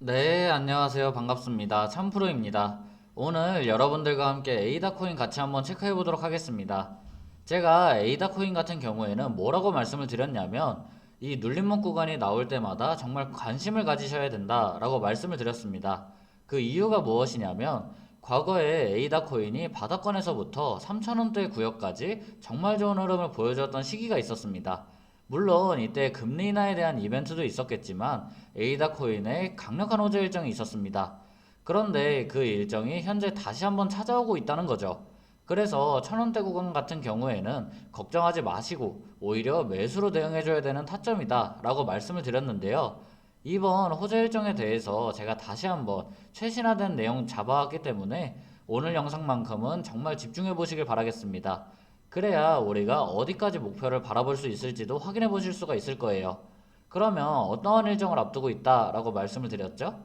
네, 안녕하세요. 반갑습니다. 참프로입니다. 오늘 여러분들과 함께 에이다 코인 같이 한번 체크해 보도록 하겠습니다. 제가 에이다 코인 같은 경우에는 뭐라고 말씀을 드렸냐면 이 눌림목 구간이 나올 때마다 정말 관심을 가지셔야 된다라고 말씀을 드렸습니다. 그 이유가 무엇이냐면 과거에 에이다 코인이 바닥권에서부터 3,000원대 구역까지 정말 좋은 흐름을 보여줬던 시기가 있었습니다. 물론 이때 금리 인하에 대한 이벤트도 있었겠지만 에이다 코인의 강력한 호재 일정이 있었습니다. 그런데 그 일정이 현재 다시 한번 찾아오고 있다는 거죠. 그래서 1,000원대 구간 같은 경우에는 걱정하지 마시고 오히려 매수로 대응해줘야 되는 타점이다 라고 말씀을 드렸는데요. 이번 호재 일정에 대해서 제가 다시 한번 최신화된 내용 잡아왔기 때문에 오늘 영상만큼은 정말 집중해 보시길 바라겠습니다. 그래야 우리가 어디까지 목표를 바라볼 수 있을지도 확인해 보실 수가 있을 거예요. 그러면 어떠한 일정을 앞두고 있다라고 말씀을 드렸죠?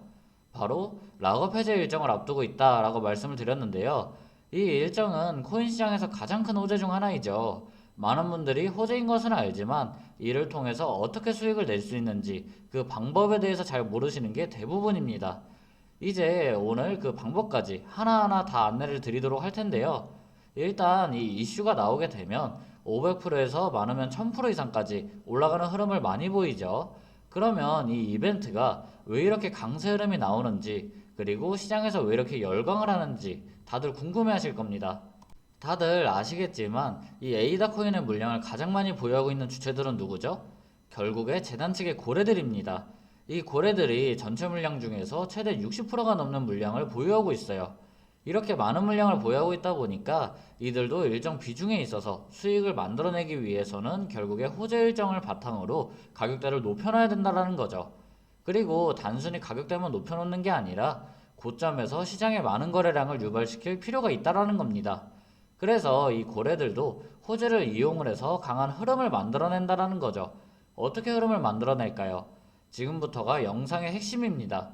바로 락업 해제 일정을 앞두고 있다라고 말씀을 드렸는데요. 이 일정은 코인 시장에서 가장 큰 호재 중 하나이죠. 많은 분들이 호재인 것은 알지만 이를 통해서 어떻게 수익을 낼 수 있는지 그 방법에 대해서 잘 모르시는 게 대부분입니다. 이제 오늘 그 방법까지 하나하나 다 안내를 드리도록 할 텐데요. 일단 이 이슈가 나오게 되면 500%에서 많으면 1000% 이상까지 올라가는 흐름을 많이 보이죠. 그러면 이 이벤트가 왜 이렇게 강세 흐름이 나오는지, 그리고 시장에서 왜 이렇게 열광을 하는지 다들 궁금해 하실 겁니다. 다들 아시겠지만 이 에이다 코인의 물량을 가장 많이 보유하고 있는 주체들은 누구죠? 결국에 재단 측의 고래들입니다. 이 고래들이 전체 물량 중에서 최대 60%가 넘는 물량을 보유하고 있어요. 이렇게 많은 물량을 보유하고 있다 보니까 이들도 일정 비중에 있어서 수익을 만들어내기 위해서는 결국에 호재 일정을 바탕으로 가격대를 높여놔야 된다는 거죠. 그리고 단순히 가격대만 높여놓는 게 아니라 고점에서 시장에 많은 거래량을 유발시킬 필요가 있다는 겁니다. 그래서 이 고래들도 호재를 이용을 해서 강한 흐름을 만들어낸다는 거죠. 어떻게 흐름을 만들어낼까요? 지금부터가 영상의 핵심입니다.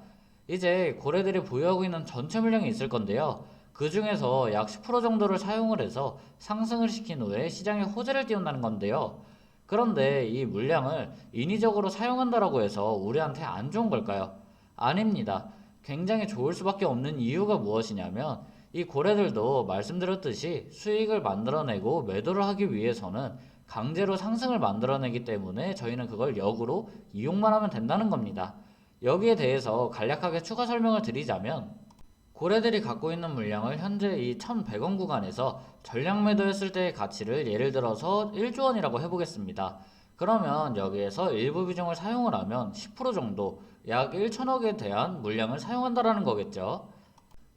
이제 고래들이 보유하고 있는 전체 물량이 있을 건데요. 그 중에서 약 10% 정도를 사용을 해서 상승을 시킨 후에 시장에 호재를 띄운다는 건데요. 그런데 이 물량을 인위적으로 사용한다라고 해서 우리한테 안 좋은 걸까요? 아닙니다. 굉장히 좋을 수밖에 없는 이유가 무엇이냐면 이 고래들도 말씀드렸듯이 수익을 만들어내고 매도를 하기 위해서는 강제로 상승을 만들어내기 때문에 저희는 그걸 역으로 이용만 하면 된다는 겁니다. 여기에 대해서 간략하게 추가 설명을 드리자면 고래들이 갖고 있는 물량을 현재 이 1100원 구간에서 전량 매도했을 때의 가치를 예를 들어서 1조 원이라고 해보겠습니다. 그러면 여기에서 일부 비중을 사용을 하면 10% 정도 약 1천억에 대한 물량을 사용한다라는 거겠죠.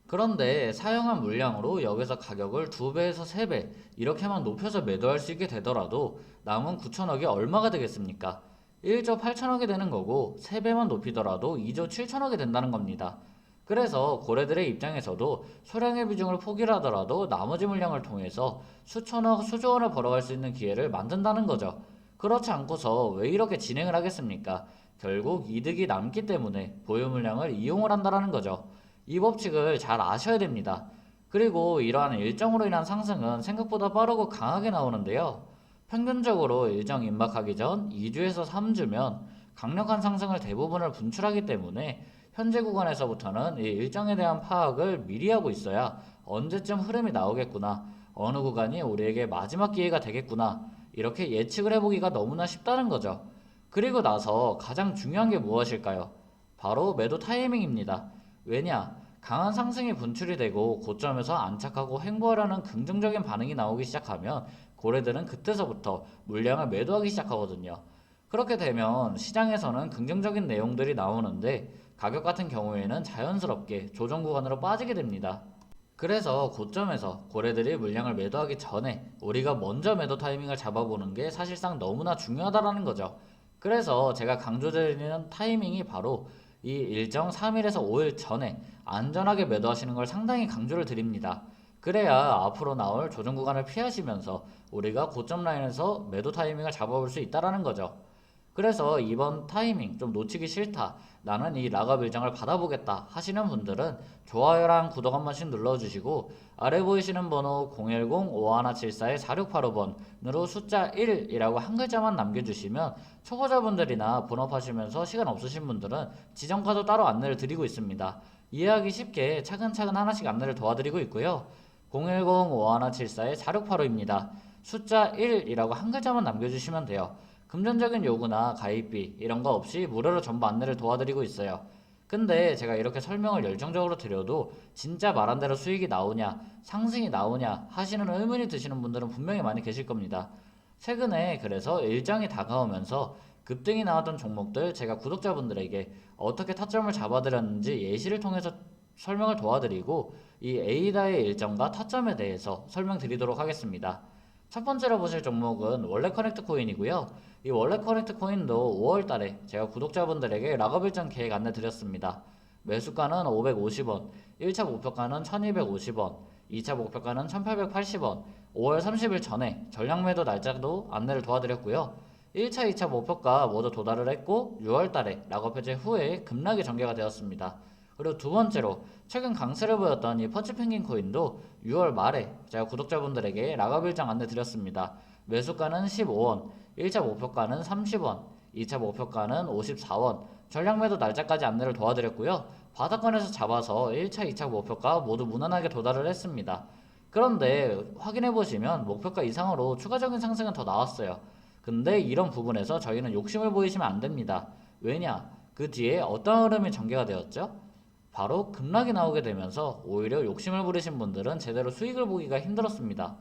그런데 사용한 물량으로 여기서 가격을 2배에서 3배 이렇게만 높여서 매도할 수 있게 되더라도 남은 9천억이 얼마가 되겠습니까? 1조 8천억이 되는 거고 3배만 높이더라도 2조 7천억이 된다는 겁니다. 그래서 고래들의 입장에서도 소량의 비중을 포기를 하더라도 나머지 물량을 통해서 수천억, 수조 원을 벌어갈 수 있는 기회를 만든다는 거죠. 그렇지 않고서 왜 이렇게 진행을 하겠습니까? 결국 이득이 남기 때문에 보유 물량을 이용을 한다는 거죠. 이 법칙을 잘 아셔야 됩니다. 그리고 이러한 일정으로 인한 상승은 생각보다 빠르고 강하게 나오는데요. 평균적으로 일정 임박하기 전 2주에서 3주면 강력한 상승을 대부분을 분출하기 때문에 현재 구간에서부터는 이 일정에 대한 파악을 미리 하고 있어야 언제쯤 흐름이 나오겠구나, 어느 구간이 우리에게 마지막 기회가 되겠구나, 이렇게 예측을 해보기가 너무나 쉽다는 거죠. 그리고 나서 가장 중요한 게 무엇일까요? 바로 매도 타이밍입니다. 왜냐? 강한 상승이 분출이 되고 고점에서 안착하고 횡보하려는 긍정적인 반응이 나오기 시작하면 고래들은 그때서부터 물량을 매도하기 시작하거든요. 그렇게 되면 시장에서는 긍정적인 내용들이 나오는데 가격 같은 경우에는 자연스럽게 조정 구간으로 빠지게 됩니다. 그래서 고점에서 고래들이 물량을 매도하기 전에 우리가 먼저 매도 타이밍을 잡아보는 게 사실상 너무나 중요하다는 거죠. 그래서 제가 강조드리는 타이밍이 바로 이 일정 3일에서 5일 전에 안전하게 매도하시는 걸 상당히 강조를 드립니다. 그래야 앞으로 나올 조정 구간을 피하시면서 우리가 고점 라인에서 매도 타이밍을 잡아볼 수 있다는 거죠. 그래서 이번 타이밍 좀 놓치기 싫다. 나는 이 락업 일정을 받아보겠다 하시는 분들은 좋아요랑 구독 한 번씩 눌러주시고 아래 보이시는 번호 010-5174-4685번으로 숫자 1이라고 한 글자만 남겨주시면 초보자분들이나 본업하시면서 시간 없으신 분들은 지정카도 따로 안내를 드리고 있습니다. 이해하기 쉽게 차근차근 하나씩 안내를 도와드리고 있고요. 010-5174-4685입니다. 숫자 1이라고 한 글자만 남겨주시면 돼요. 금전적인 요구나 가입비 이런 거 없이 무료로 전부 안내를 도와드리고 있어요. 근데 제가 이렇게 설명을 열정적으로 드려도 진짜 말한 대로 수익이 나오냐, 상승이 나오냐 하시는 의문이 드시는 분들은 분명히 많이 계실 겁니다. 최근에 그래서 일정이 다가오면서 급등이 나왔던 종목들 제가 구독자분들에게 어떻게 타점을 잡아드렸는지 예시를 통해서 설명을 도와드리고 이 에이다의 일정과 타점에 대해서 설명드리도록 하겠습니다. 첫 번째로 보실 종목은 원래 커넥트 코인이고요. 이 원래 커넥트 코인도 5월 달에 제가 구독자분들에게 락업 일정 계획 안내 드렸습니다. 매수가는 550원, 1차 목표가는 1250원, 2차 목표가는 1880원, 5월 30일 전에 전량 매도 날짜도 안내를 도와드렸고요. 1차, 2차 목표가 모두 도달을 했고 6월 달에 락업 해제 후에 급락이 전개가 되었습니다. 그리고 두 번째로 최근 강세를 보였던 이 퍼치펭귄 코인도 6월 말에 제가 구독자분들에게 락업 일정 안내 드렸습니다. 매수가는 15원, 1차 목표가는 30원, 2차 목표가는 54원, 전량 매도 날짜까지 안내를 도와드렸고요. 바닥권에서 잡아서 1차, 2차 목표가 모두 무난하게 도달을 했습니다. 그런데 확인해 보시면 목표가 이상으로 추가적인 상승은 더 나왔어요. 근데 이런 부분에서 저희는 욕심을 보이시면 안 됩니다. 왜냐? 그 뒤에 어떤 흐름이 전개가 되었죠? 바로 급락이 나오게 되면서 오히려 욕심을 부리신 분들은 제대로 수익을 보기가 힘들었습니다.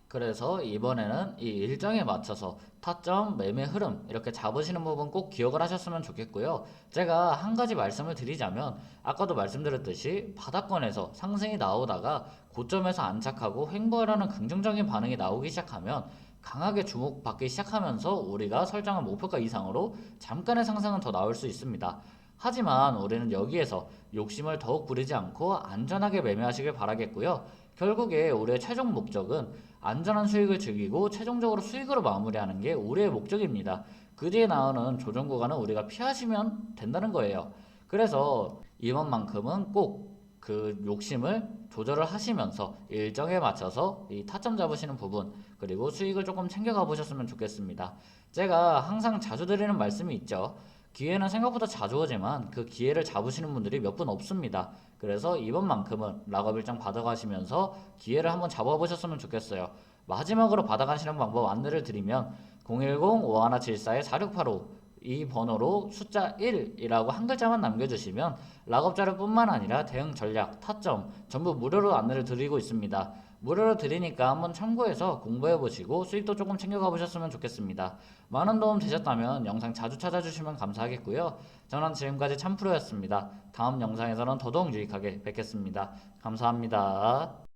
그래서 이번에는 이 일정에 맞춰서 타점, 매매 흐름 이렇게 잡으시는 부분 꼭 기억을 하셨으면 좋겠고요. 제가 한 가지 말씀을 드리자면 아까도 말씀드렸듯이 바닥권에서 상승이 나오다가 고점에서 안착하고 횡보하려는 긍정적인 반응이 나오기 시작하면 강하게 주목받기 시작하면서 우리가 설정한 목표가 이상으로 잠깐의 상승은 더 나올 수 있습니다. 하지만 우리는 여기에서 욕심을 더욱 부리지 않고 안전하게 매매하시길 바라겠고요. 결국에 우리의 최종 목적은 안전한 수익을 즐기고 최종적으로 수익으로 마무리하는 게 우리의 목적입니다. 그 뒤에 나오는 조정 구간은 우리가 피하시면 된다는 거예요. 그래서 이번만큼은 꼭 그 욕심을 조절을 하시면서 일정에 맞춰서 이 타점 잡으시는 부분 그리고 수익을 조금 챙겨가 보셨으면 좋겠습니다. 제가 항상 자주 드리는 말씀이 있죠. 기회는 생각보다 자주 오지만 그 기회를 잡으시는 분들이 몇 분 없습니다. 그래서 이번만큼은 락업 일정 받아가시면서 기회를 한번 잡아보셨으면 좋겠어요. 마지막으로 받아가시는 방법 안내를 드리면 010-5174-4685 이 번호로 숫자 1이라고 한 글자만 남겨주시면 락업 자료뿐만 아니라 대응 전략, 타점 전부 무료로 안내를 드리고 있습니다. 무료로 드리니까 한번 참고해서 공부해보시고 수익도 조금 챙겨가 보셨으면 좋겠습니다. 많은 도움 되셨다면 영상 자주 찾아주시면 감사하겠고요. 저는 지금까지 참프로였습니다. 다음 영상에서는 더더욱 유익하게 뵙겠습니다. 감사합니다.